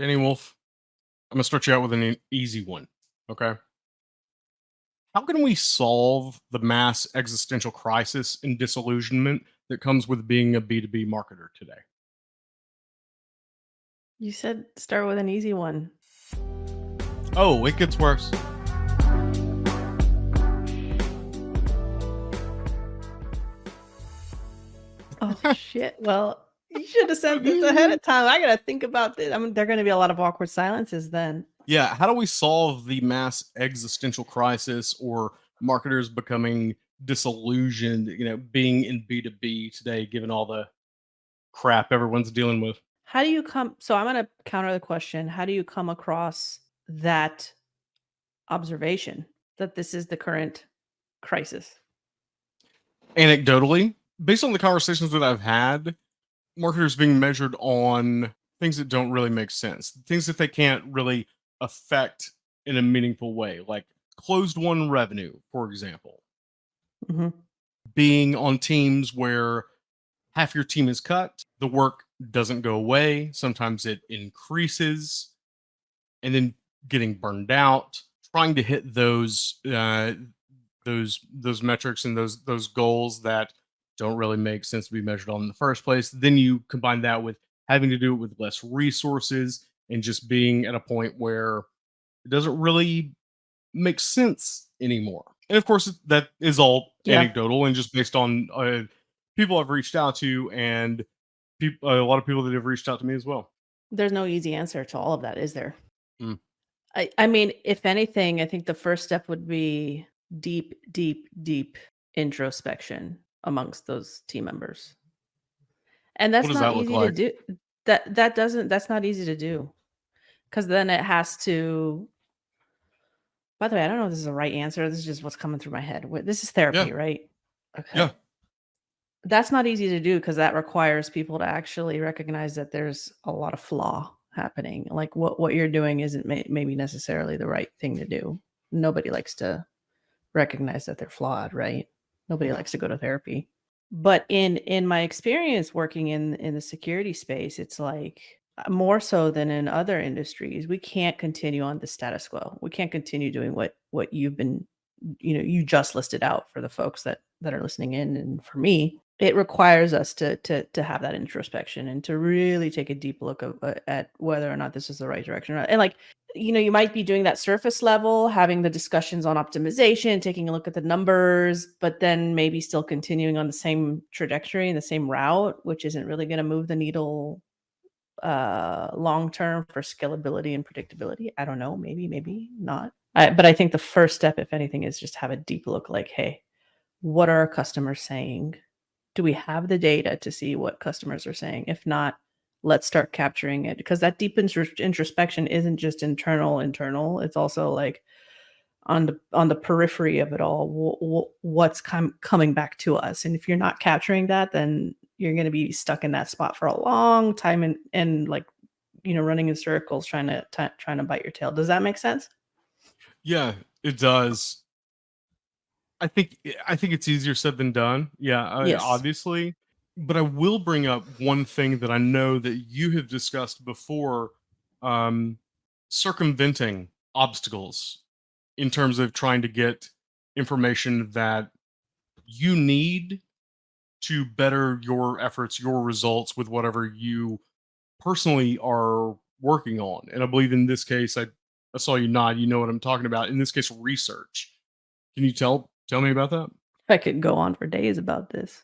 Danny Wolf, I'm gonna start you out with an easy one. Okay. How can we solve the mass existential crisis and disillusionment that comes with being a B2B marketer today? You said start with an easy one. Oh, it gets worse. Oh shit. Well, you should have sent this ahead of time. I gotta think about this. I mean, there are gonna be a lot of awkward silences then. Yeah, how do we solve the mass existential crisis or marketers becoming disillusioned, being in B2B today, given all the crap everyone's dealing with? How do you come so I'm gonna counter the question. How do you come across that observation that this is the current crisis? Anecdotally, based on the conversations that I've had, marketers being measured on things that don't really make sense, things that they can't really affect in a meaningful way, like closed one revenue, for example, Mhm. being on teams where half your team is cut, the work doesn't go away, sometimes it increases, and then getting burned out, trying to hit those metrics and those goals that don't really make sense to be measured on in the first place. Then you combine that with having to do it with less resources and just being at a point where it doesn't really make sense anymore. And of course, that is all Yeah. anecdotal and just based on people I've reached out to and a lot of people that have reached out to me as well. There's no easy answer to all of that, is there? Mm. I mean, if anything, I think the first step would be deep, deep, deep introspection amongst those team members. And What that's does not that look easy to like? do. That's not easy to do because then it has to. By the way, I don't know if this is the right answer. This is just what's coming through my head. This is Yeah, therapy, right? yeah, Okay. That's not easy to do because that requires people to actually recognize that there's a lot of flaw happening. Like what you're doing isn't maybe necessarily the right thing to do. Nobody likes to recognize that they're flawed, right? Nobody likes to go to therapy. But in my experience working in the security space, it's like more so than in other industries, we can't continue on the status quo. We can't continue doing what you've been, you just listed out for the folks that are listening in, and for me, it requires us to have that introspection and to really take a deep look at whether or not this is the right direction. And like you might be doing that surface level, having the discussions on optimization, taking a look at the numbers, but then maybe still continuing on the same trajectory and the same route, which isn't really going to move the needle long term for scalability and predictability. I don't know, maybe not. But I think the first step, if anything, is just have a deep look like, hey, what are our customers saying? Do we have the data to see what customers are saying? If not, let's start capturing it, because that deep introspection isn't just internal. It's also like on the periphery of it all, what's coming back to us. And if you're not capturing that, then you're going to be stuck in that spot for a long time and like running in circles trying to bite your tail. Does that make sense? yeah. It does. I think it's easier said than done. Yeah, Yes. obviously, but I will bring up one thing that I know that you have discussed before: um, circumventing obstacles in terms of trying to get information that you need to better your efforts, your results with whatever you personally are working on. And I believe in this case, I saw you nod. You know what I'm talking about. In this case, research. Can you tell me about that? I could go on for days about this.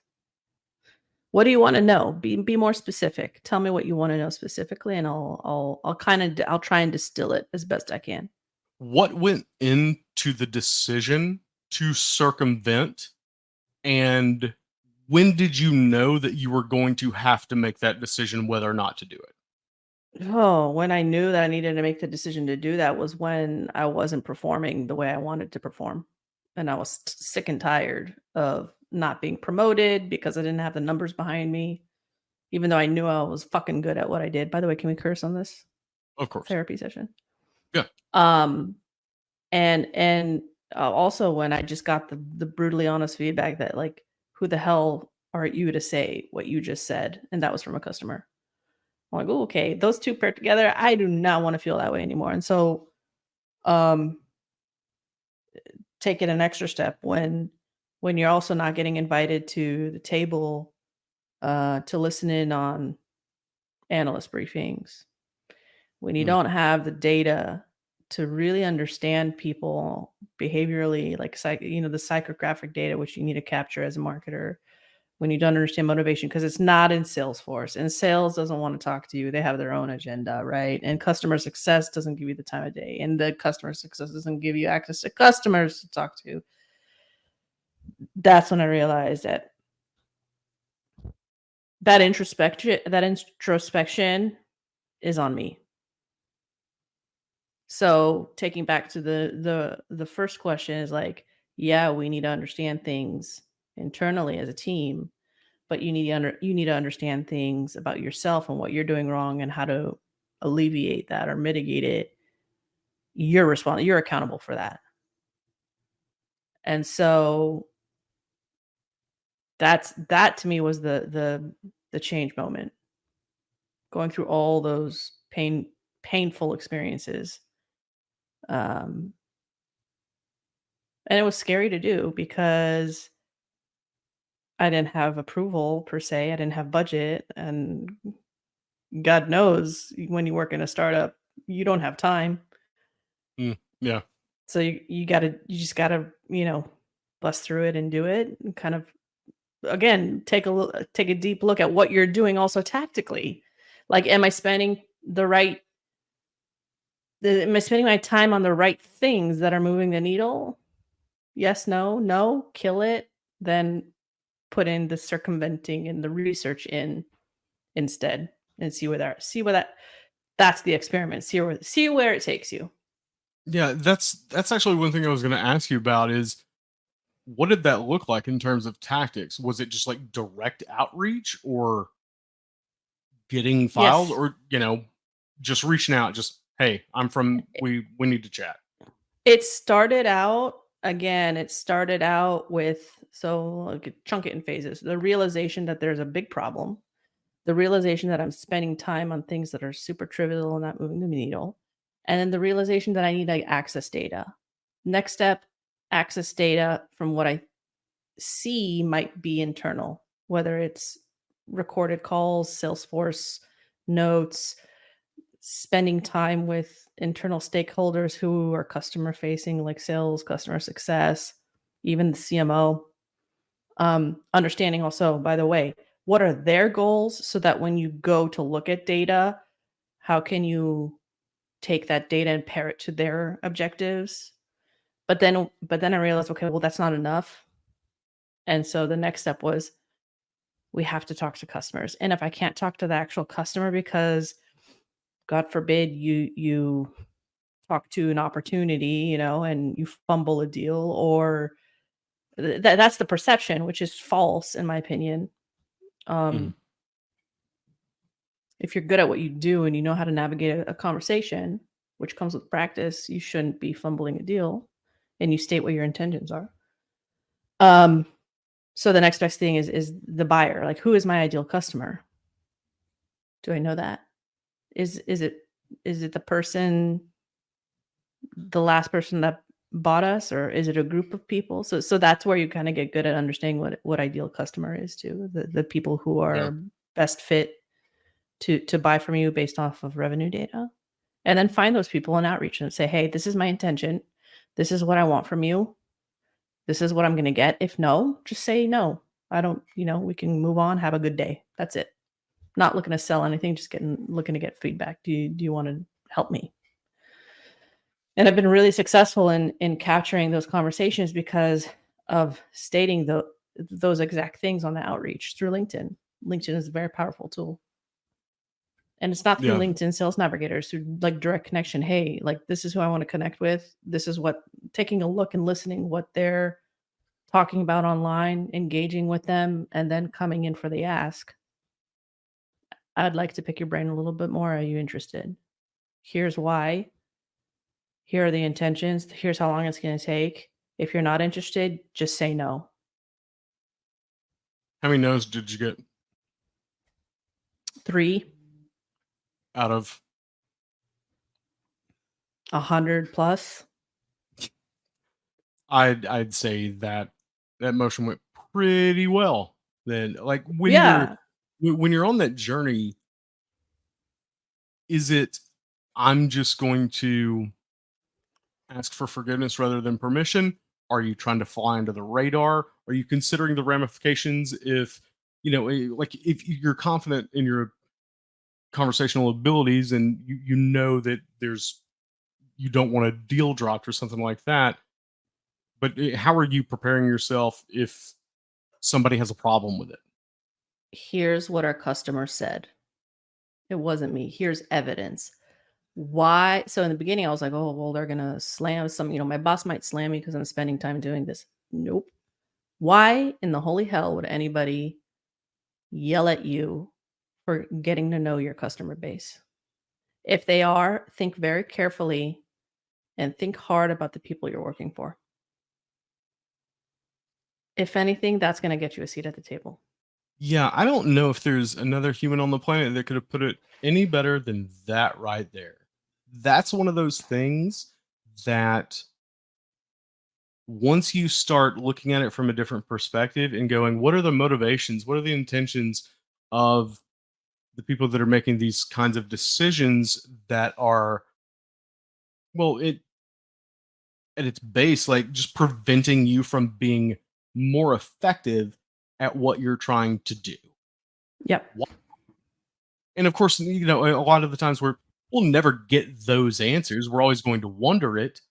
What do you want to know? Be more specific. Tell me what you want to know specifically, and I'll try and distill it as best I can. What went into the decision to circumvent, and when did you know that you were going to have to make that decision whether or not to do it? Oh, when I knew that I needed to make the decision to do that was when I wasn't performing the way I wanted to perform. And I was sick and tired of not being promoted because I didn't have the numbers behind me, even though I knew I was fucking good at what I did. By the way, can we curse on this Of course. therapy session? Yeah. Um, and also when I just got the brutally honest feedback that who the hell are you to say what you just said? And that was from a customer. I'm like, oh, okay, those two paired together, I do not want to feel that way anymore. And so take it an extra step when you're also not getting invited to the table to listen in on analyst briefings, when you don't have the data to really understand people behaviorally, like the psychographic data, which you need to capture as a marketer, when you don't understand motivation, because it's not in Salesforce, and sales doesn't want to talk to you. They have their own agenda, right? And customer success doesn't give you the time of day, and the customer success doesn't give you access to customers to talk to. That's when I realized that introspection is on me. So taking back to the first question is like, yeah, we need to understand things internally as a team, but you need to understand things about yourself and what you're doing wrong and how to alleviate that or mitigate it. You're accountable for that. And so that to me was the change moment. Going through all those painful experiences. And it was scary to do because I didn't have approval per se. I didn't have budget, and God knows when you work in a startup, you don't have time. Yeah. So you just gotta, bust through it and do it, and kind of, again, take a deep look at what you're doing also tactically. Like, am I spending my time on the right things that are moving the needle? Yes, no, kill it, then put in the circumventing and the research in instead, and see where that's the experiment. See where it takes you. Yeah, that's actually one thing I was going to ask you about is what did that look like in terms of tactics? Was it just like direct outreach or getting files Yes. or, just reaching out, just, hey, we need to chat. It started out with, so like, chunk it in phases. The realization that there's a big problem, the realization that I'm spending time on things that are super trivial and not moving the needle, and then the realization that I need to access data. Next step, access data from what I see might be internal, whether it's recorded calls, Salesforce notes, spending time with internal stakeholders who are customer facing, like sales, customer success, even the CMO. Understanding also, by the way, what are their goals, so that when you go to look at data, how can you take that data and pair it to their objectives? But then I realized, okay, well, that's not enough. And so the next step was, we have to talk to customers. And if I can't talk to the actual customer because, God forbid, you talk to an opportunity, and you fumble a deal, or that's the perception, which is false in my opinion. If you're good at what you do and you know how to navigate a conversation, which comes with practice, you shouldn't be fumbling a deal, and you state what your intentions are. So the next best thing is the buyer. Like, who is my ideal customer? Do I know that? Is it the person, the last person that bought us, or is it a group of people? So that's where you kind of get good at understanding what ideal customer is too. The people who are best fit to buy from you based off of revenue data. And then find those people and outreach and say, hey, this is my intention. This is what I want from you. This is what I'm going to get. If no, just say no. I don't, we can move on. Have a good day. That's it. Not looking to sell anything, just looking to get feedback. Do you want to help me? And I've been really successful in capturing those conversations because of stating those exact things on the outreach through LinkedIn. LinkedIn is a very powerful tool. And it's not through LinkedIn Sales Navigators, through like direct connection. Hey, like, this is who I want to connect with. This is what, taking a look and listening what they're talking about online, engaging with them, and then coming in for the ask. I'd like to pick your brain a little bit more. Are you interested? Here's why. Here are the intentions. Here's how long it's going to take. If you're not interested, just say no. How many no's did you get? 3. out of 100 plus. I'd say that that motion went pretty well. Then, like Yeah. when you're on that journey, is it I'm just going to ask for forgiveness rather than permission? Are you trying to fly under the radar? Are you considering the ramifications if like if you're confident in your conversational abilities and you know that there's you don't want a deal dropped or something like that, but how are you preparing yourself if somebody has a problem with it? Here's what our customer said. It wasn't me. Here's evidence. Why? So in the beginning, I was like, oh, well, they're going to slam some, my boss might slam me because I'm spending time doing this. Nope. Why in the holy hell would anybody yell at you for getting to know your customer base? If they are, think very carefully and think hard about the people you're working for. If anything, that's going to get you a seat at the table. Yeah, I don't know if there's another human on the planet that could have put it any better than that right there. That's one of those things that once you start looking at it from a different perspective and going, what are the motivations? What are the intentions of the people that are making these kinds of decisions that are, well, it at its base, like just preventing you from being more effective at what you're trying to do. Yep. And of course, a lot of the times we'll never get those answers. We're always going to wonder it.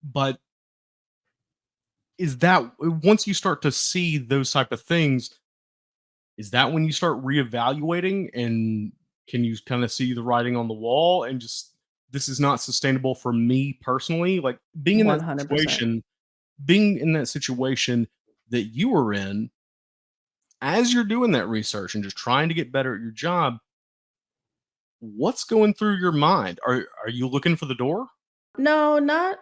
But is that once you start to see those type of things, is that when you start reevaluating and can you kind of see the writing on the wall and just this is not sustainable for me personally? Like 100%. being in that situation that you were in as you're doing that research and just trying to get better at your job, what's going through your mind? Are you looking for the door? No, not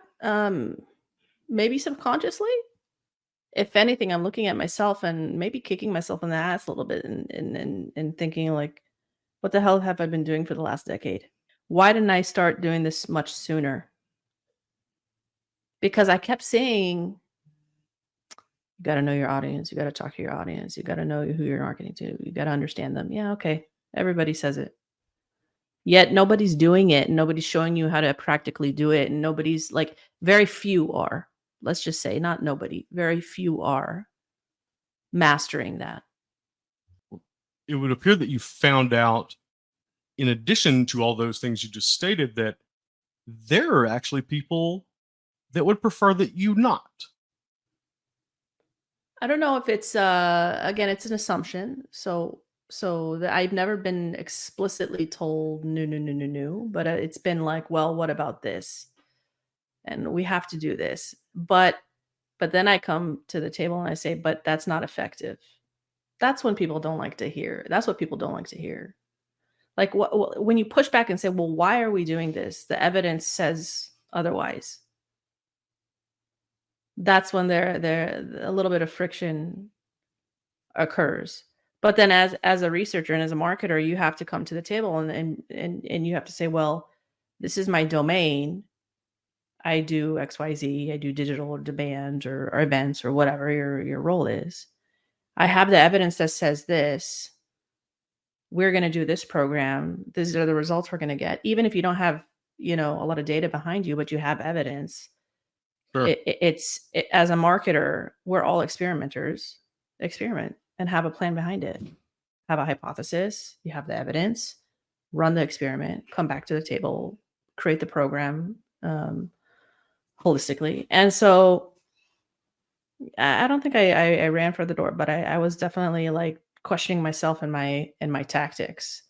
maybe subconsciously. If anything, I'm looking at myself and maybe kicking myself in the ass a little bit and thinking like, what the hell have I been doing for the last decade? Why didn't I start doing this much sooner? Because I kept saying, you got to know your audience. You got to talk to your audience. You got to know who you're marketing to. You got to understand them. Yeah, okay. Everybody says it. Yet nobody's doing it. Nobody's showing you how to practically do it. And nobody's like, very few are. Let's just say, not nobody. Very few are mastering that. It would appear that you found out, in addition to all those things you just stated, that there are actually people that would prefer that you not. I don't know if it's again, it's an assumption. I've never been explicitly told no, no, no, no, no, but it's been like, well, what about this? And we have to do this. But then I come to the table and I say, but that's not effective. That's when people don't like to hear. That's what people don't like to hear. Like when you push back and say, well, why are we doing this? The evidence says otherwise. That's when there a little bit of friction occurs. But then as a researcher and as a marketer, you have to come to the table and you have to say, well, this is my domain. I do XYZ, I do digital demand or events or whatever your role is. I have the evidence that says this. We're going to do this program. These are the results we're going to get. Even if you don't have, a lot of data behind you, but you have evidence. Sure. As a marketer, we're all experimenters. Experiment and have a plan behind it. Have a hypothesis, you have the evidence, run the experiment, come back to the table, create the program holistically. And so I don't think I ran for the door, but I was definitely like questioning myself and my tactics.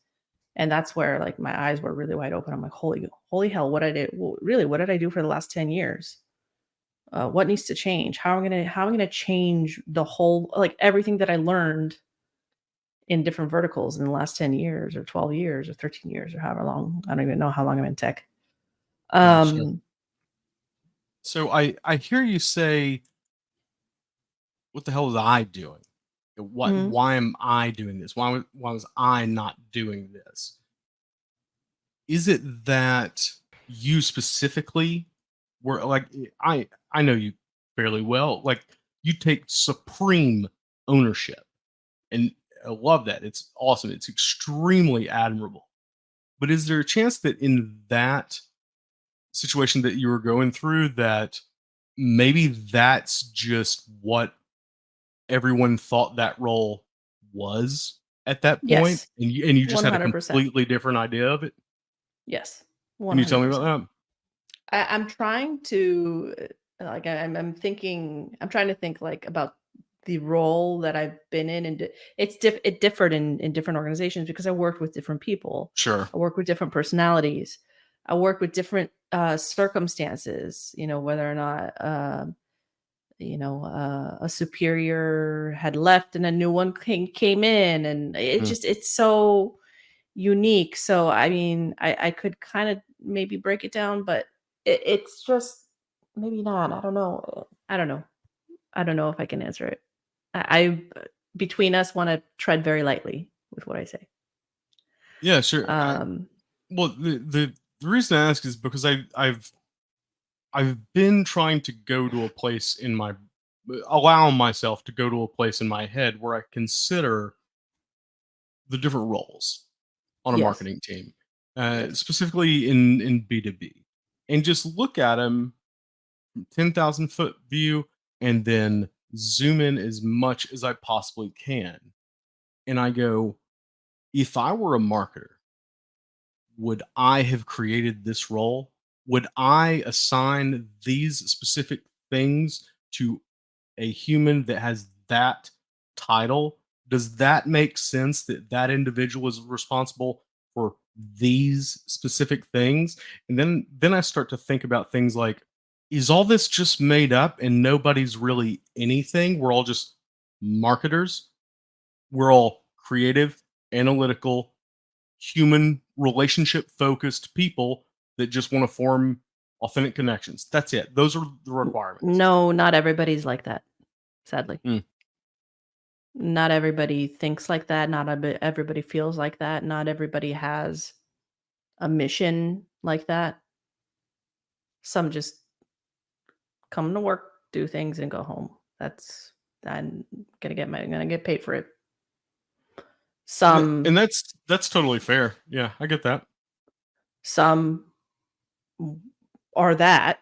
And that's where like my eyes were really wide open. I'm like, holy hell, what I did, really, what did I do for the last 10 years? What needs to change? How am I gonna change the whole, like everything that I learned in different verticals in the last 10 years or 12 years or 13 years or however long. I don't even know how long I'm in tech. Gotcha. So I hear you say, what the hell was I doing? Mhm. Why am I doing this? Why was I not doing this? is it that you specifically were like I know you fairly well, like you take supreme ownership, and I love that. It's awesome. It's extremely admirable. But is there a chance that in that situation that you were going through that maybe that's just what everyone thought that role was at that point, Yes. and you just had a 100%. completely different idea of it? Yes. Can you tell me about 100%. that? I'm trying to like I'm thinking I'm trying to think like about the role that I've been in and it differed in different organizations because I worked with different people. Sure. I work with different personalities. I work with different circumstances, whether or not a superior had left and a new one came in, and Hmm. it's so unique. So I mean, I could kind of maybe break it down, but it's just maybe not. I don't know. I don't know. I don't know if I can answer it. I between us want to tread very lightly with what I say. Yeah, sure. Um, Well, the reason I ask is because I've been trying to go to a place in my allow myself to go to a place in my head where I consider the different roles on a yes, marketing team, yes, specifically in B2B, and just look at them from 10,000-foot view, and then zoom in as much as I possibly can. And I go, if I were a marketer, would I have created this role? Would I assign these specific things to a human that has that title? Does that make sense that that individual is responsible for these specific things? And then I start to think about things like, is all this just made up and nobody's really anything? We're all just marketers. We're all creative, analytical, human relationship focused people that just want to form authentic connections. That's it. Those are the requirements. no, not everybody's like that. Sadly, Mm. not everybody thinks like that. Not everybody feels like that. Not everybody has a mission like that. Some just come to work, do things, and go home. That's I'm gonna get paid for it. And Some that's totally fair. Yeah, I get that. some are that,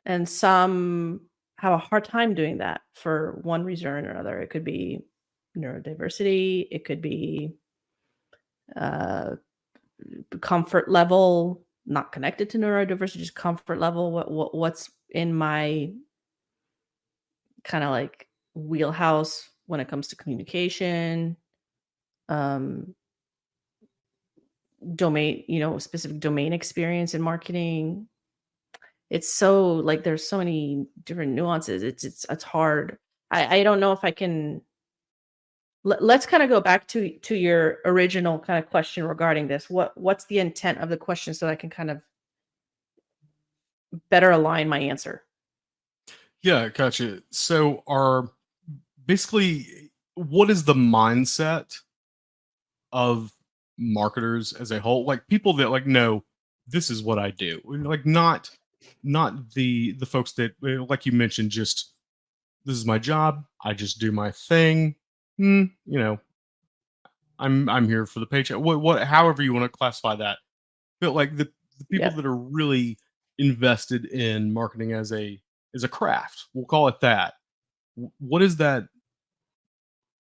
and some have a hard time doing that for one reason or another. It could be neurodiversity. It could be uh, comfort level, not connected to neurodiversity, just comfort level. What's in my kind of like wheelhouse when it comes to communication, um, specific domain experience in marketing. It's so like there's so many different nuances. It's hard. I don't know if I can. Let's kind of go back to your original kind of question regarding this. What's the intent of the question so I can kind of better align my answer? Yeah, gotcha. So are basically what is the mindset of marketers as a whole? Like people that like know this is what I do. Like not the folks that like you mentioned just this is my job. I just do my thing. You know, I'm here for the paycheck. What however you want to classify that. But like the people Yep. that are really invested in marketing as a craft, we'll call it that. What is that?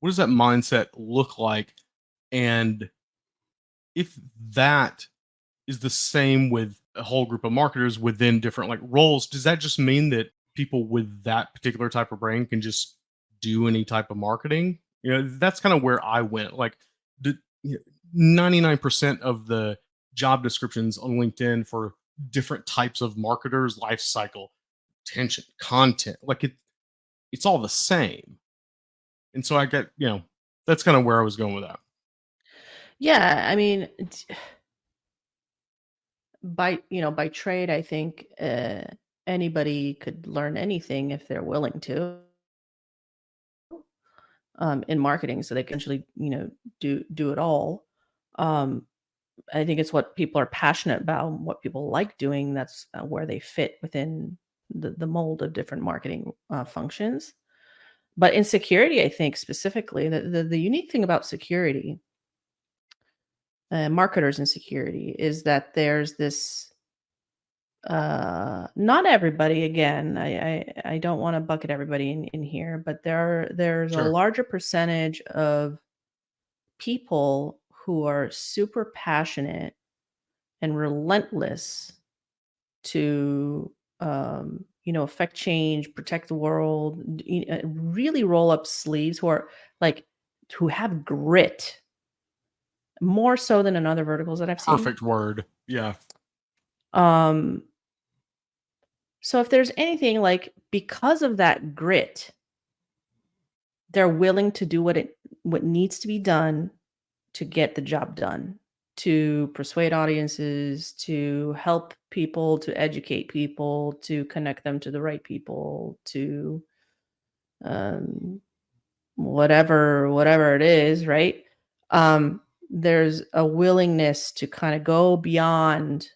What does that mindset look like? And if that is the same with a whole group of marketers within different like roles, does that just mean that people with that particular type of brain can just do any type of marketing? You know, that's kind of where I went. Like, 99% of the job descriptions on LinkedIn for different types of marketers, life cycle, attention, content, like it's all the same. And so I get, that's kind of where I was going with that. Yeah, I mean, by trade, I think anybody could learn anything if they're willing to in marketing, so they can actually do it all. Um, I think it's what people are passionate about, what people like doing. That's where they fit within the mold of different marketing functions. But in security, I think specifically, the unique thing about security, marketers in security, is that there's this, not everybody, again, I don't want to bucket everybody in here, but there's a Sure. larger percentage of people who are super passionate and relentless to affect change, protect the world, really roll up sleeves, who are like, who have grit more so than in other verticals that I've seen. Perfect word. Yeah. um so if there's anything, like, because of that grit, they're willing to do what needs to be done to get the job done, to persuade audiences, to help people, to educate people, to connect them to the right people, to um, whatever it is, right? There's a willingness to kind of go beyond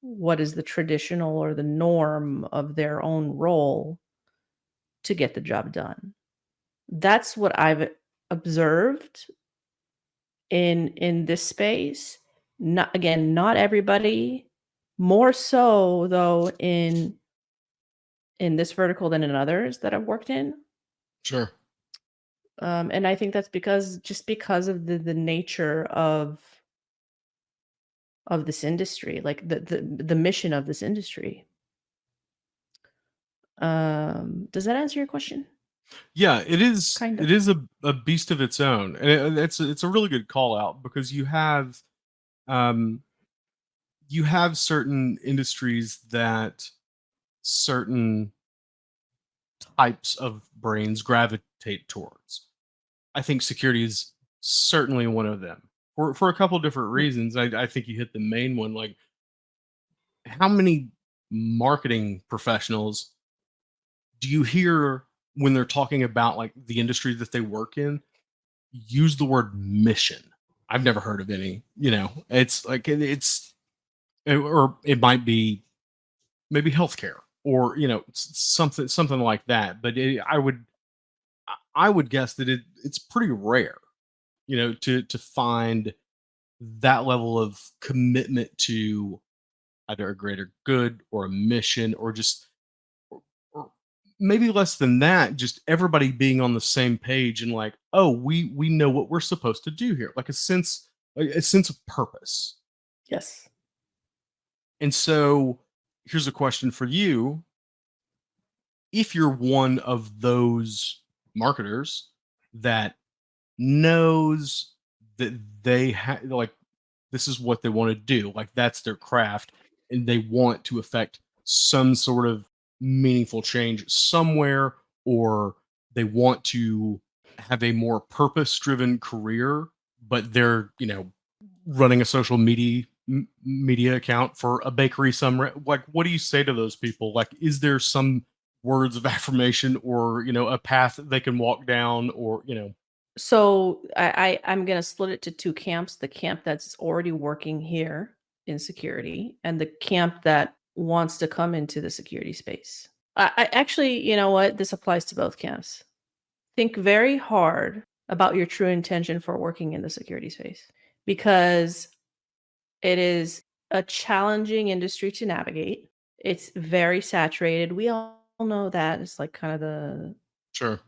what is the traditional or the norm of their own role to get the job done. That's what I've observed in this space. Not everybody, more so though in this vertical than in others that I've worked in. Sure. And I think that's because of the nature of this industry, like the mission of this industry. Does that answer your question? Yeah, it is. Kind of. It is a beast of its own, and it's a really good call out because um you have certain industries that certain types of brains gravitate towards. I think security is certainly one of them for a couple different Mm. reasons. I think you hit the main one. Like, how many marketing professionals do you hear when they're talking about like the industry that they work in use the word mission? I've never heard of any. It's like or it might be maybe healthcare or something like that. But I would guess that it's pretty rare, to find that level of commitment to either a greater good or a mission or just or maybe less than that, just everybody being on the same page and like, oh, we know what we're supposed to do here, like a sense of purpose. Yes. And so here's a question for you. If you're one of those marketers that knows that they have, like, this is what they want to do, like that's their craft, and they want to affect some sort of meaningful change somewhere, or they want to have a more purpose driven career, but they're running a social media account for a bakery somewhere. Like, what do you say to those people? Like, is there some words of affirmation or a path that they can walk down, or So I'm gonna split it to two camps: the camp that's already working here in security, and the camp that wants to come into the security space. I actually, you know what? This applies to both camps. Think very hard about your true intention for working in the security space, because it is a challenging industry to navigate. It's very saturated. We all know that. It's like kind of the sure,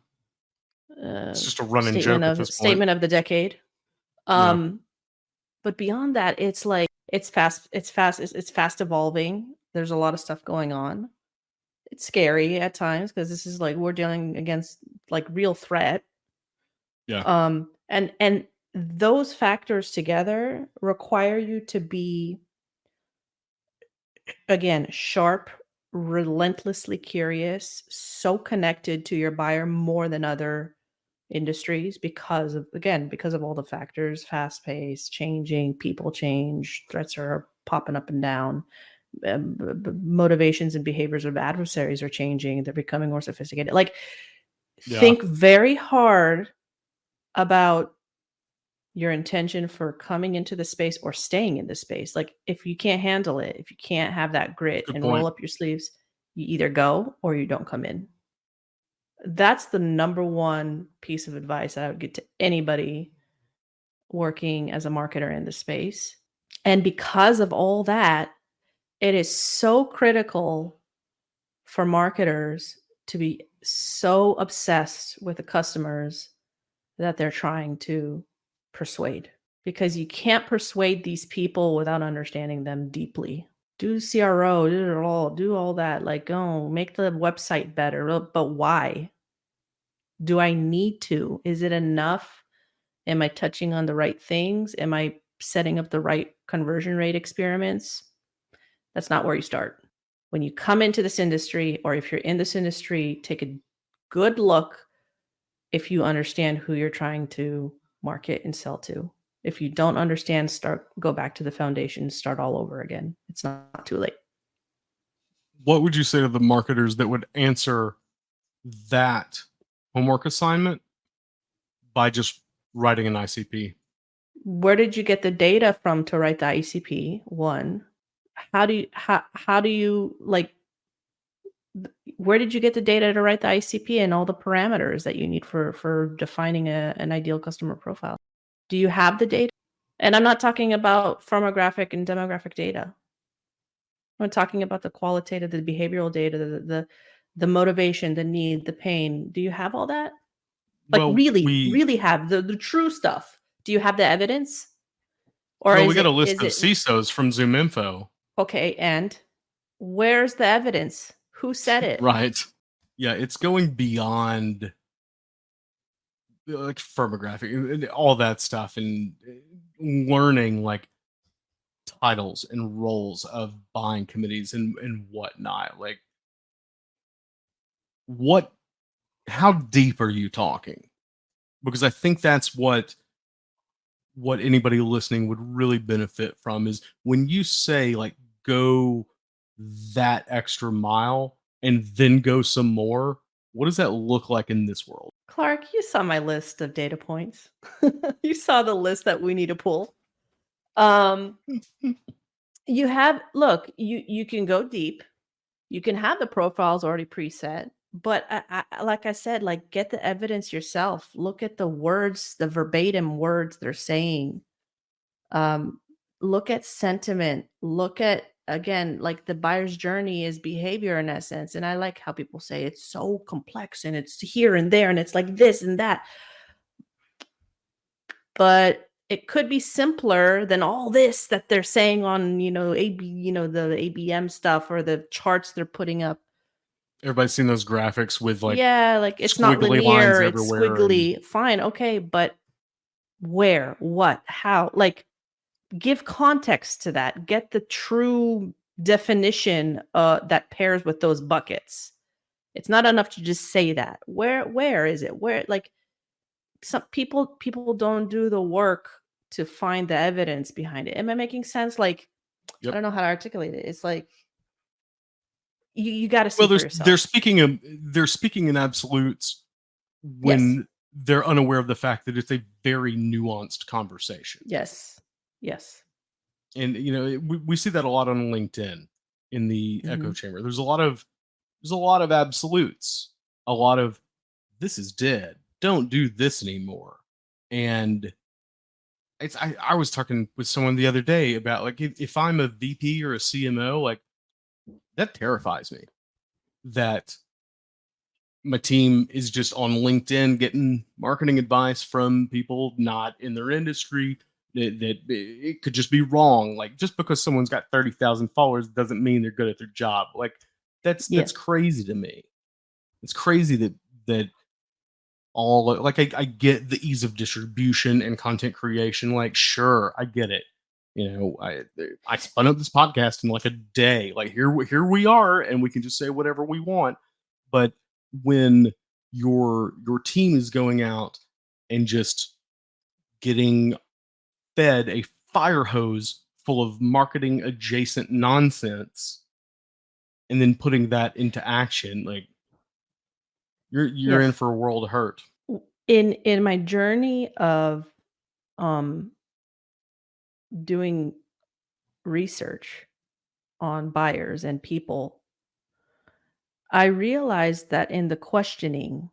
uh, it's just a running statement joke at of this point. statement of the decade. Yeah. Um, but beyond that, it's like it's fast evolving. There's a lot of stuff going on. It's scary at times because this is like we're dealing against like real threat. Yeah. And those factors together require you to be, again, sharp, relentlessly curious, so connected to your buyer more than other industries, because of all the factors: fast paced, changing, people change, threats are popping up and down, motivations and behaviors of adversaries are changing, they're becoming more sophisticated. Like, Yeah. think very hard about your intention for coming into the space or staying in the space. Like if you can't handle it, if you can't have that grit Good and roll point. up your sleeves, you either go or you don't come in. That's the number one piece of advice that I would give to anybody working as a marketer in the space. And because of all that, it is so critical for marketers to be so obsessed with the customers that they're trying to persuade, because you can't persuade these people without understanding them deeply. Do CRO, do all that, like, oh, make the website better. But why? Do I need to? Is it enough? Am I touching on the right things? Am I setting up the right conversion rate experiments? That's not where you start. When you come into this industry, or if you're in this industry, take a good look if you understand who you're trying to market and sell to. If you don't understand, go back to the foundation, start all over again. It's not too late. What would you say to the marketers that would answer that homework assignment by just writing an ICP? Where did you get the data from to write the ICP? One, how do you like where did you get the data to write the ICP and all the parameters that you need for defining an ideal customer profile? Do you have the data? And I'm not talking about firmographic and demographic data. I'm talking about the qualitative, the behavioral data, the motivation, the need, the pain. Do you have all that? Like Well, really, we really have the true stuff. Do you have the evidence? Or well, we is got a it list of CISOs from Zoom Info. okay, and where's the evidence? Who said it? Right. Yeah, it's going beyond like firmographic and all that stuff, and learning like titles and roles of buying committees and whatnot. Like what how deep are you talking? Because I think that's what anybody listening would really benefit from is when you say like go that extra mile and then go some more, what does that look like in this world? Clark, you saw my list of data points. You saw the list that we need to pull. Um, you have look, you can go deep. You can have the profiles already preset, but like I said, like get the evidence yourself. Look at the words, the verbatim words they're saying. Um, look at sentiment. Look at again, like the buyer's journey is behavior in essence. And I like how people say it's so complex and it's here and there and it's like this and that. But it could be simpler than all this that they're saying on, the ABM stuff or the charts they're putting up. Everybody's seen those graphics with like Yeah, like it's not squiggly lines linear, it's everywhere and squiggly. Fine, okay, but where, what, how? Like give context to that. Get the true definition that pairs with those buckets. It's not enough to just say that. Where is it? Where like some people don't do the work to find the evidence behind it. Am I making sense? Like I yep. don't know how to articulate it. It's like you got to see Well, for they're yourself. speaking in absolutes Yes. when they're unaware of the fact that it's a very nuanced conversation. Yes. Yes. And we see that a lot on LinkedIn in the echo Mhm. chamber. There's a lot of absolutes, a lot of this is dead, don't do this anymore. And I was talking with someone the other day about like if I'm a VP or a CMO, like that terrifies me that my team is just on LinkedIn getting marketing advice from people not in their industry that it could just be wrong. Like just because someone's got 30,000 followers doesn't mean they're good at their job. Like that's Yes. crazy to me. It's crazy that all like I get the ease of distribution and content creation. Like sure, I get it. I spun up this podcast in like a day. Like here we are, and we can just say whatever we want. But when your team is going out and just getting fed a fire hose full of marketing adjacent nonsense and then putting that into action, like you're in Yes. for a world of hurt. In my journey of um, doing research on buyers and people, I realized that in my questioning,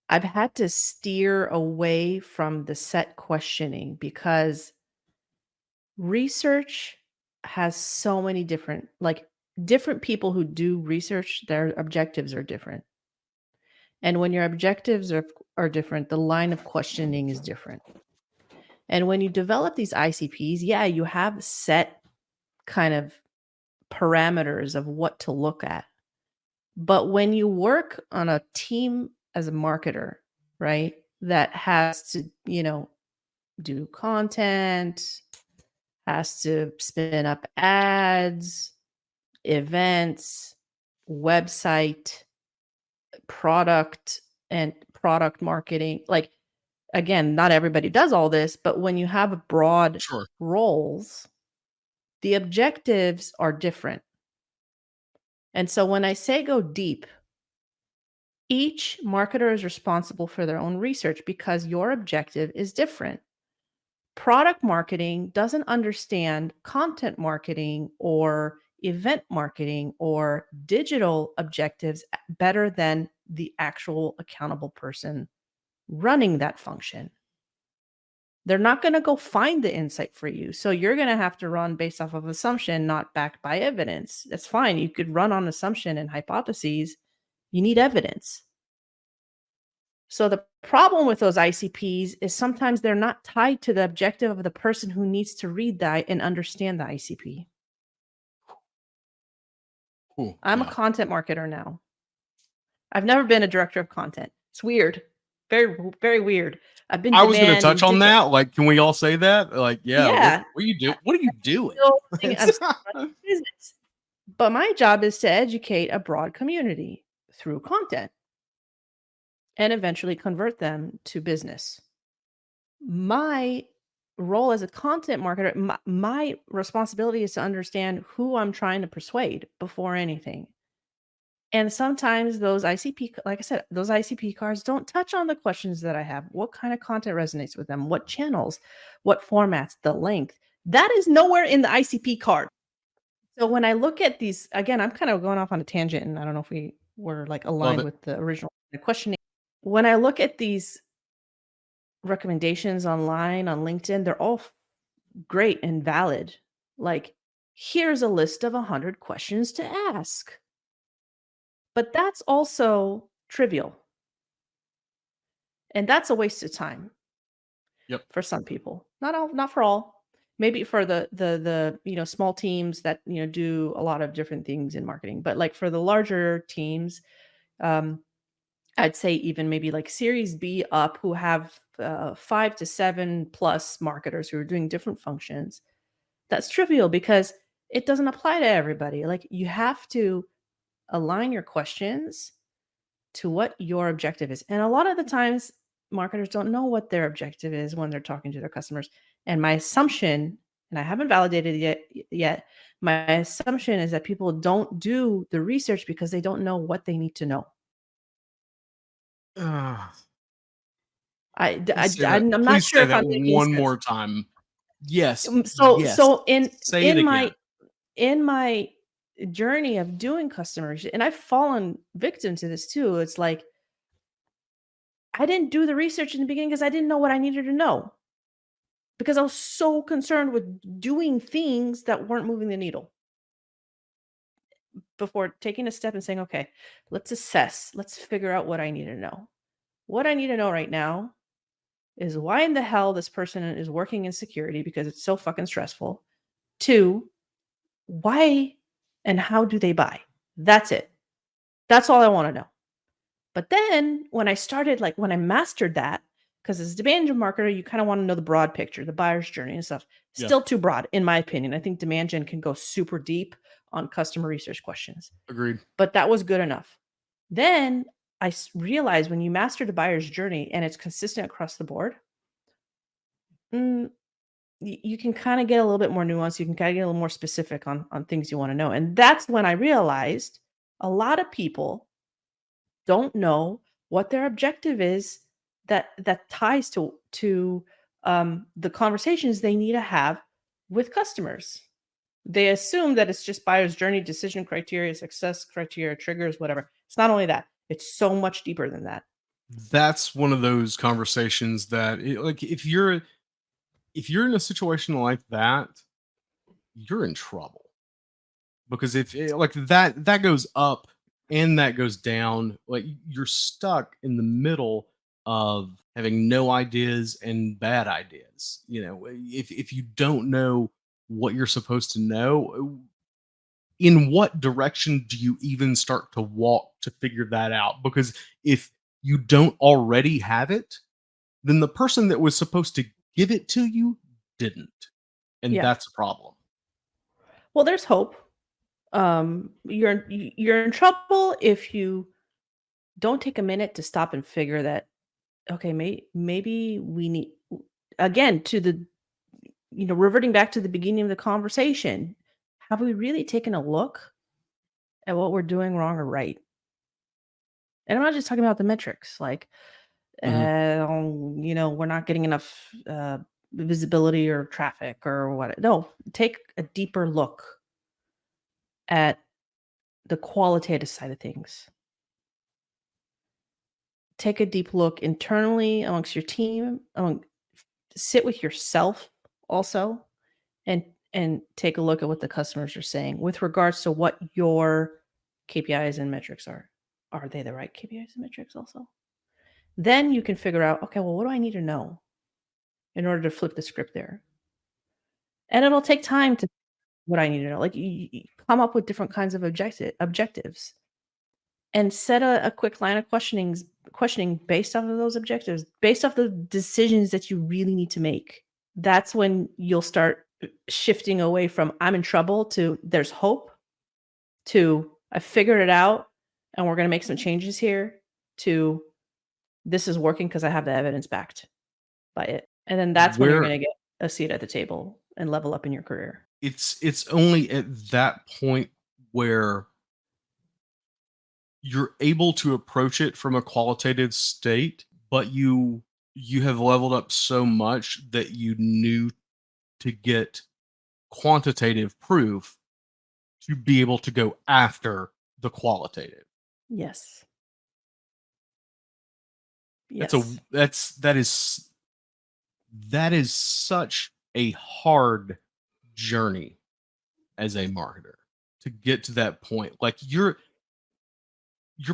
I've had to steer away from the set questioning because research has so many different people who do research, their objectives are different. And when your objectives are different, the line of questioning is different. And when you develop these ICPs, yeah, you have set kind of parameters of what to look at. But when you work on a team as a marketer, right, that has to, do content, has to spin up ads, events, website, product, and product marketing. Like, again, not everybody does all this, but when you have broad Sure. roles, the objectives are different. And so when I say go deep, each marketer is responsible for their own research because your objective is different. Product marketing doesn't understand content marketing or event marketing or digital objectives better than the actual accountable person running that function. They're not going to go find the insight for you. So you're going to have to run based off of assumption, not backed by evidence. That's fine. You could run on assumption and hypotheses. You need evidence. So the problem with those ICPs is sometimes they're not tied to the objective of the person who needs to read that and understand the ICP. Cool. I'm a content marketer now. I've never been a director of content. It's weird. Very, very weird. I've been I was going to demand touch and on digital. that. Like, can we all say that? Like, yeah. Yeah. What are you doing? What are you doing? I'm still running a business. But my job is to educate a broad community through content and eventually convert them to business. My role as a content marketer, my responsibility is to understand who I'm trying to persuade before anything. And sometimes those ICP, like I said, those ICP cards don't touch on the questions that I have. What kind of content resonates with them? What channels? What formats? The length? That is nowhere in the ICP card. So when I look at these, again, I'm kind of going off on a tangent, and I don't know if we were like aligned with the original questioning. When I look at these recommendations online on LinkedIn, they're all great and valid. Like, here's a list of 100 questions to ask. But that's also trivial. And that's a waste of time. Yep. For some people. Not for all. Maybe for the small teams that, do a lot of different things in marketing. But like for the larger teams, I'd say even maybe like Series B up who have 5 to 7 plus marketers who are doing different functions. That's trivial because it doesn't apply to everybody. Like you have to align your questions to what your objective is. And a lot of the times, marketers don't know what their objective is when they're talking to their customers. And my assumption, and I haven't validated it yet, my assumption is that people don't do the research because they don't know what they need to know. I'm not Please sure say if that I'm making one sense. more time. Yes. Yes. So Say it again. in my journey of doing customer, and I've fallen victim to this too. It's like I didn't do the research in the beginning because I didn't know what I needed to know. Because I was so concerned with doing things that weren't moving the needle. Before taking a step and saying, okay, let's assess, let's figure out what I need to know. What I need to know right now is why in the hell this person is working in security because it's so fucking stressful. 2, why and how do they buy? That's it. That's all I want to know. But then when I started, like when I mastered that, because as a demand gen marketer, you kind of want to know the broad picture, the buyer's journey and stuff. Yeah. Still too broad, in my opinion. I think demand gen can go super deep on customer research questions. Agreed. But that was good enough. Then I realized when you master the buyer's journey and it's consistent across the board, you can kind of get a little bit more nuanced. You can kind of get a little more specific on things you want to know. And that's when I realized a lot of people don't know what their objective is, that ties to the conversations they need to have with customers. They assume that it's just buyer's journey, decision criteria, success criteria, triggers, whatever. It's not only that, it's so much deeper than that. That's one of those conversations that like if you're in a situation like that, you're in trouble. Because if like that goes up and that goes down, like you're stuck in the middle of having no ideas and bad ideas. You know, if you don't know what you're supposed to know, in what direction do you even start to walk to figure that out? Because if you don't already have it, then the person that was supposed to give it to you didn't. And Yeah. that's a problem. Well, there's hope. You're in trouble if you don't take a minute to stop and figure that, okay, maybe we need, again, to the, reverting back to the beginning of the conversation, have we really taken a look at what we're doing wrong or right? And I'm not just talking about the metrics, like, Mhm. we're not getting enough visibility or traffic or what. No, take a deeper look at the qualitative side of things. Take a deep look internally amongst your team, sit with yourself also, and take a look at what the customers are saying with regards to what your KPIs and metrics are. Are they the right KPIs and metrics also? Then you can figure out, okay, well, what do I need to know in order to flip the script there? And it'll take time to what I need to know. Like you come up with different kinds of objectives and set a quick line of questioning based off of those objectives, based off the decisions that you really need to make. That's when you'll start shifting away from I'm in trouble to there's hope to I figured it out and we're going to make some changes here to this is working because I have the evidence backed by it. And then that's when you're Where going to get a seat at the table and level up in your career. it's only at that point where you're able to approach it from a qualitative state, but you have leveled up so much that you knew to get quantitative proof to be able to go after the qualitative. Yes. That's a Yes. that is such a hard journey as a marketer to get to that point. Like you're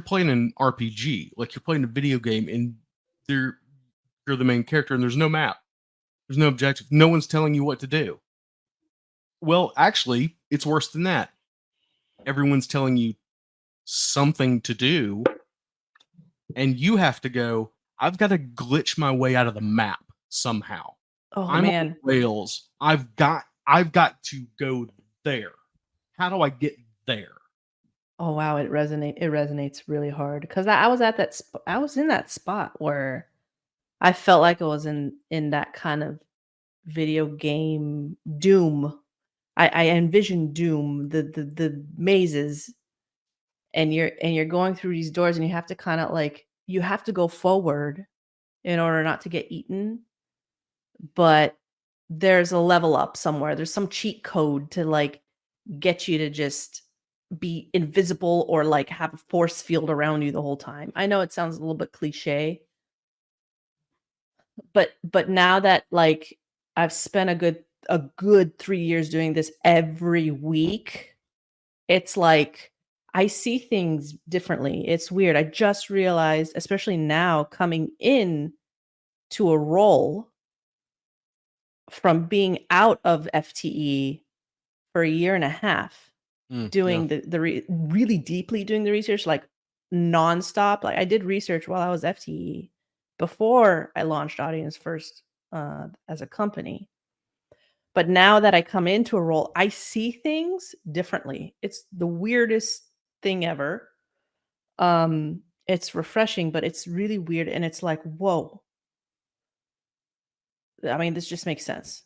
playing an RPG, like you're playing a video game, and there you're the main character, and there's no map, there's no objective, no one's telling you what to do. Well, actually, it's worse than that. Everyone's telling you something to do, and you have to go. I've got to glitch my way out of the map somehow. Oh I'm on man. rails. I've got to go there. How do I get there? Oh wow, it resonates really hard because I was at that I was in that spot where I felt like I was in that kind of video game doom. I envisioned doom, the mazes, and you're going through these doors and you have to kind of like you have to go forward in order not to get eaten, but there's a level up somewhere. There's some cheat code to like get you to just be invisible or like have a force field around you the whole time. I know it sounds a little bit cliche, but now that like I've spent a good 3 years doing this every week, it's like I see things differently. It's weird. I just realized, especially now coming in to a role from being out of FTE for a year and a half, Yeah. doing really deeply doing the research, like nonstop. Like I did research while I was FTE before I launched Audience First as a company. But now that I come into a role, I see things differently. It's the weirdest thing ever. It's refreshing, but it's really weird. And it's like, whoa. I mean, this just makes sense.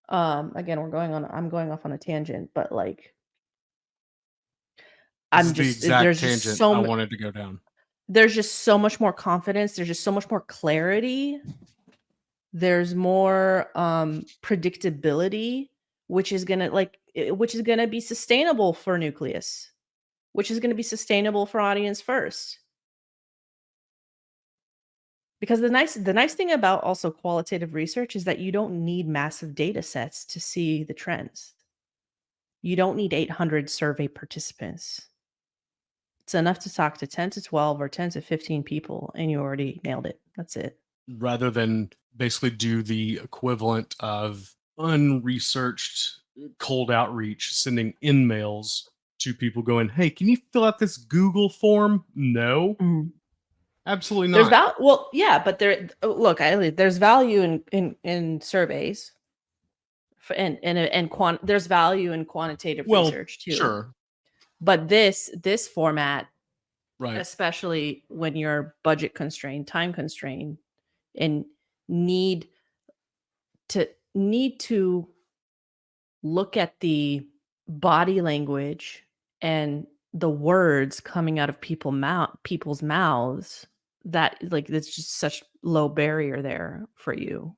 Again, I'm going off on a tangent, but like This is the exact there's just tangent I so wanted to go down. there's just so much more confidence, there's just so much more clarity, there's more predictability, which is going to be sustainable for Nucleus, which is going to be sustainable for Audience First. Because the nice thing about also qualitative research is that you don't need massive data sets to see the trends. You don't need 800 survey participants. It's enough to talk to 10 to 12 or 10 to 15 people and you already nailed it. That's it. Rather than basically do the equivalent of unresearched cold outreach, sending in-mails to people going, hey, can you fill out this Google form? No, absolutely There's not. well, yeah, but there's value in surveys there's value in quantitative Well, research too. sure. But this format, Right. especially when you're budget constrained, time constrained, and need to look at the body language and the words coming out of people's mouths, that like it's just such low barrier there for you.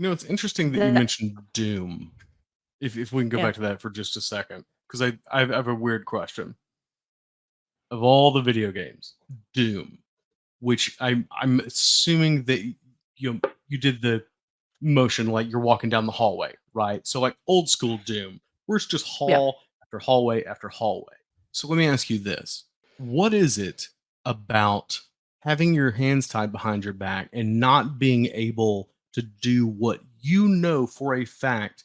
You know, it's interesting that you That mentioned Doom. If we can go yeah. back to that for just a second, because I have a weird question. Of all the video games, Doom, which I'm assuming that you did the motion like you're walking down the hallway, right? So like old school Doom, where it's just Yeah. hall after hallway after hallway. So let me ask you this. What is it about having your hands tied behind your back and not being able to do what you know for a fact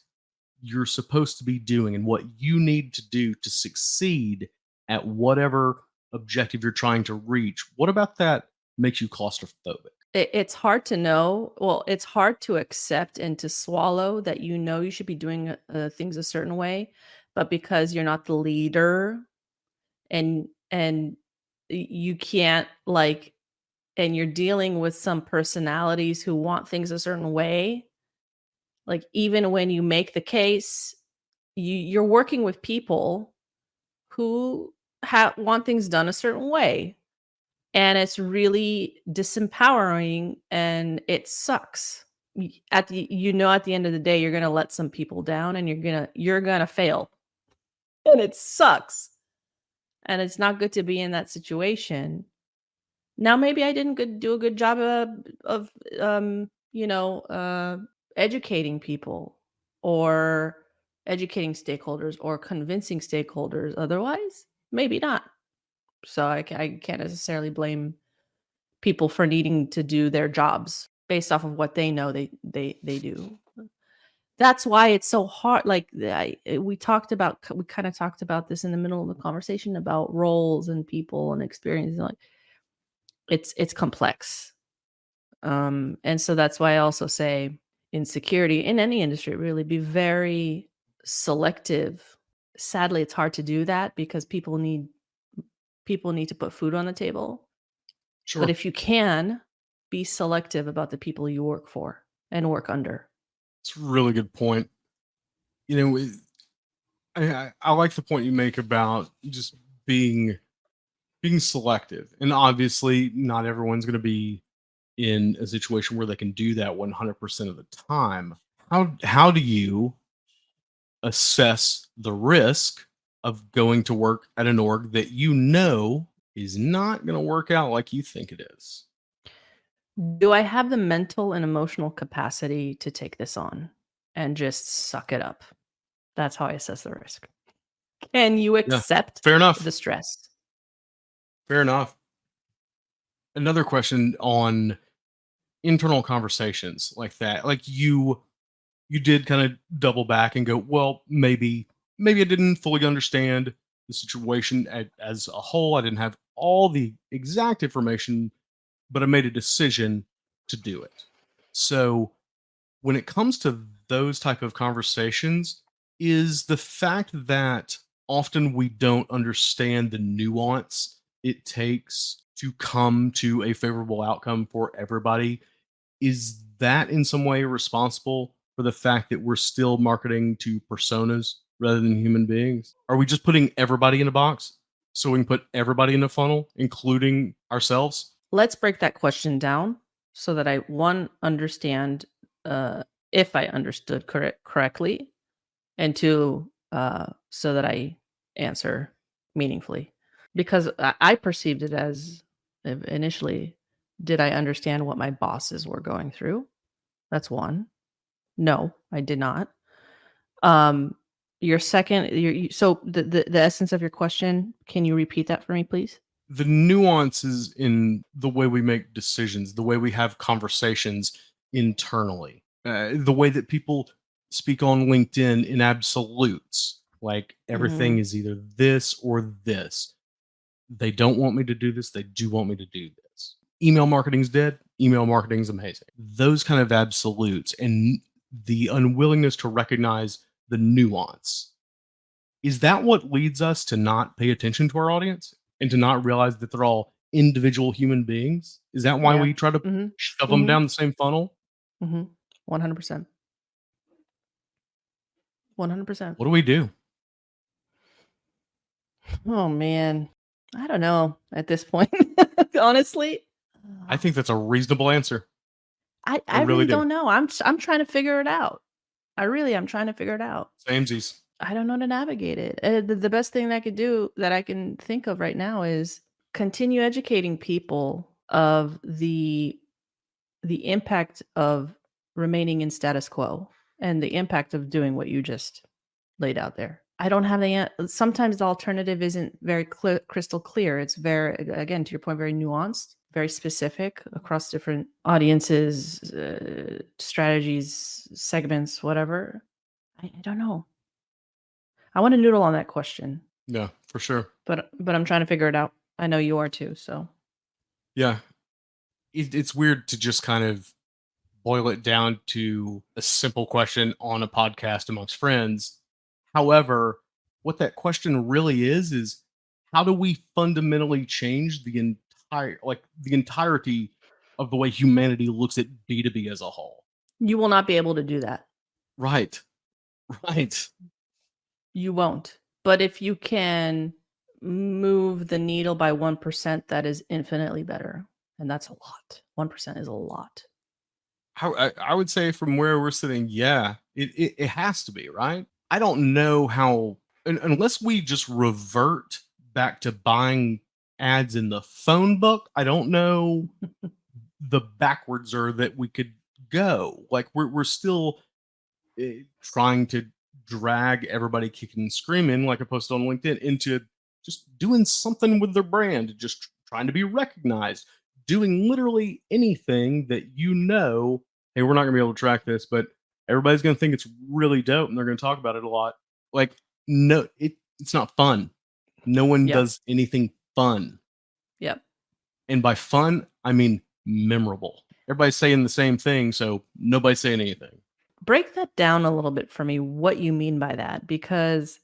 you're supposed to be doing and what you need to do to succeed at whatever objective you're trying to reach? What about that makes you claustrophobic? It's hard to know. Well, it's hard to accept and to swallow that you should be doing things a certain way, but because you're not the leader and you can't like, and you're dealing with some personalities who want things a certain way, like even when you make the case, you're working with people who want things done a certain way, and it's really disempowering and it sucks. At the at the end of the day you're going to let some people down and you're going to fail, and it sucks, and it's not good to be in that situation. Now maybe I didn't do a good job of educating people, or educating stakeholders, or convincing stakeholders otherwise. Maybe not. So I can't necessarily blame people for needing to do their jobs based off of what they know they do. That's why it's so hard. Like we kind of talked about this in the middle of the conversation about roles and people and experiences. Like it's complex. And so that's why I also say in security, in any industry, really be very selective. Sadly, it's hard to do that because people need to put food on the table. But Sure. if you can, be selective about the people you work for and work under. It's a really good point. You know, I like the point you make about just being selective, and obviously, not everyone's going to be in a situation where they can do that 100% of the time. How do you assess the risk of going to work at an org that you know is not going to work out like you think it is? Do I have the mental and emotional capacity to take this on and just suck it up? That's how I assess the risk. Can you Yeah, accept fair enough. the stress? Fair enough. Another question on internal conversations like that. Like you did kind of double back and go, well, maybe I didn't fully understand the situation as a whole. I didn't have all the exact information, but I made a decision to do it. So when it comes to those type of conversations, is the fact that often we don't understand the nuance it takes to come to a favorable outcome for everybody, is that in some way responsible for the fact that we're still marketing to personas rather than human beings? Are we just putting everybody in a box? so we can put everybody in the funnel, including ourselves? Let's break that question down so that I understand if I understood correctly, and two, so that I answer meaningfully. Because I perceived it as initially, did I understand what my bosses were going through? That's one. No, I did not. Your second, so the essence of your question, can you repeat that for me, please? The nuances in the way we make decisions, the way we have conversations internally, the way that people speak on LinkedIn in absolutes, like everything Mhm. is either this or this. They don't want me to do this. They do want me to do this. Email marketing's dead. Email marketing's amazing. Those kind of absolutes and the unwillingness to recognize the nuance. Is that what leads us to not pay attention to our audience and to not realize that they're all individual human beings? Is that why Yeah. we try to Mhm. shove them Mhm. down the same funnel? Mhm. 100%. 100%. What do we do? Oh man. I don't know at this point. Honestly. I think that's a reasonable answer. I I really really do. don't know. I'm trying to figure it out. I really am trying to figure it out. Samesies. I don't know how to navigate it. The best thing that I could do that I can think of right now is continue educating people of the impact of remaining in status quo and the impact of doing what you just laid out there. I don't have sometimes the alternative isn't very crystal clear. It's very, again, to your point, very nuanced, very specific across different audiences, strategies, segments, whatever. I don't know. I want to noodle on that question, Yeah, for sure. but I'm trying to figure it out. I know you are too. So Yeah. It's weird to just kind of boil it down to a simple question on a podcast amongst friends. However, what that question really is how do we fundamentally change the entirety of the way humanity looks at B2B as a whole? you will not be able to do that. Right. Right. You won't. But if you can move the needle by 1%, that is infinitely better. And that's a lot. 1% is a lot. I would say from where we're sitting, yeah, it has to be, right? I don't know how, unless we just revert back to buying ads in the phone book, I don't know the backwards or that we could go. Like we're still trying to drag everybody kicking and screaming, like I posted on LinkedIn, into just doing something with their brand, just trying to be recognized, doing literally anything that hey, we're not going to be able to track this, but everybody's going to think it's really dope and they're going to talk about it a lot. Like, no, it's not fun. No one Yep. does anything fun. Yep. And by fun, I mean memorable. Everybody's saying the same thing, so nobody's saying anything. Break that down a little bit for me, what you mean by that, because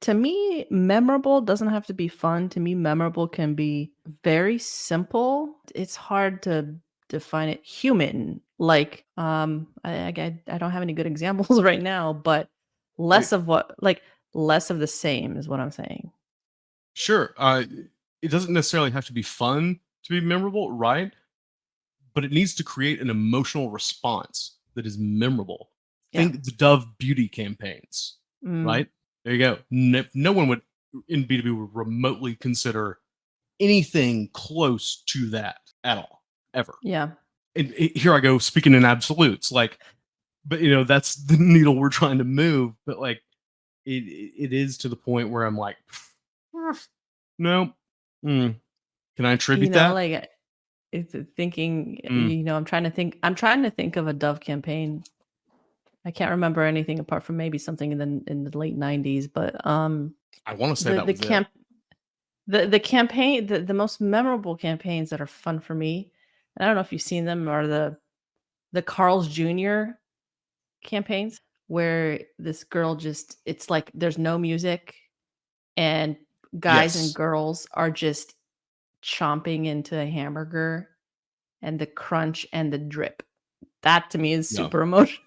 to me, memorable doesn't have to be fun. To me, memorable can be very simple. It's hard to define it. Human, like I don't have any good examples right now, but It, less of the same is what I'm saying. Sure. It doesn't necessarily have to be fun to be memorable, right? But it needs to create an emotional response that is memorable. Yeah. Think the Dove beauty campaigns, Mm, right? There you go. No one would in B2B would remotely consider anything close to that at all, ever. yeah. And here I go speaking in absolutes, like, but that's the needle we're trying to move. But like, it is to the point where I'm like, no, can I attribute that? Like it's thinking, Mm, I'm trying to think of a Dove campaign. I can't remember anything apart from maybe something in the late 90s, but I want to say that the was it. the campaign, the most memorable campaigns that are fun for me, and I don't know if you've seen them, are the Carl's Jr. campaigns where this girl just, it's like there's no music and guys and Yes. girls are just chomping into a hamburger and the crunch and the drip. That to me is Yeah. super emotional.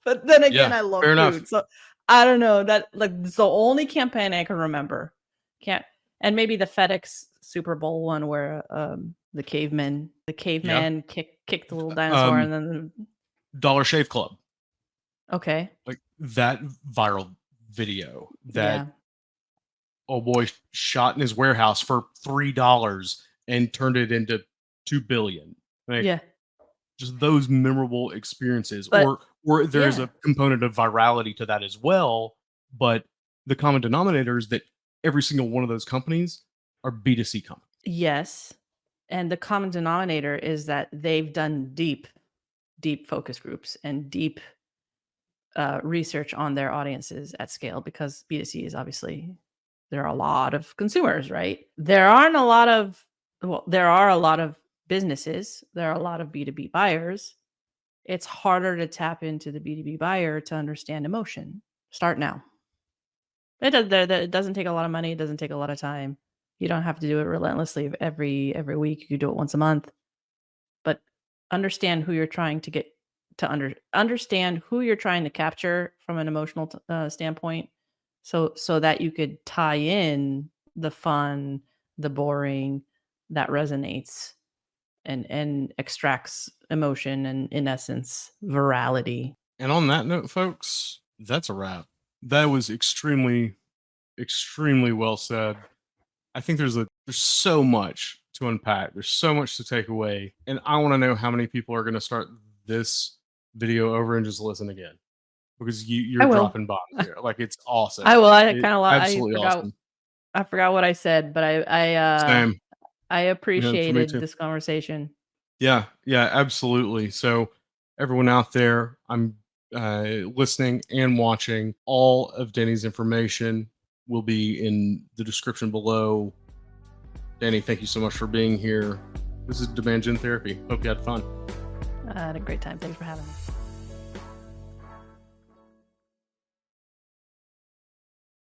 But then again, Yeah. I love Fair enough. food. So I don't know. That, like, it's the only campaign I can remember. Can't And maybe the FedEx Super Bowl one where the caveman kicked the little dinosaur and then Dollar Shave Club, okay. like that viral video that Yeah. old boy shot in his warehouse for $3 and turned it into 2 billion. Like, Yeah. just those memorable experiences, But or there's yeah. a component of virality to that as well. But the common denominator is that every single one of those companies are B2C companies. Yes. And the common denominator is that they've done deep focus groups and deep research on their audiences at scale, because B2C is obviously, there are a lot of consumers, right? There are a lot of businesses. There are a lot of B2B buyers. It's harder to tap into the B2B buyer to understand emotion. Start now. It doesn't take a lot of money. It doesn't take a lot of time. You don't have to do it relentlessly every week. You can do it once a month. But understand who you're trying to get to understand who you're trying to capture from an emotional standpoint, so that you could tie in the fun, the boring, that resonates and extracts emotion and, in essence, virality. And on that note, folks, that's a wrap. That was extremely, extremely well said. I think there's so much to unpack. There's so much to take away. And I want to know how many people are going to start this video over and just listen again, because you're dropping bombs here. Like, it's awesome. I will. I kind of absolutely awesome. I forgot what I said, but Same. I appreciated too. this conversation. Yeah, absolutely. So everyone out there, I'm listening and watching, all of Danny's information will be in the description below. Danny, thank you so much for being here. This is Demand Gen Therapy. Hope you had fun. I had a great time. Thanks for having me.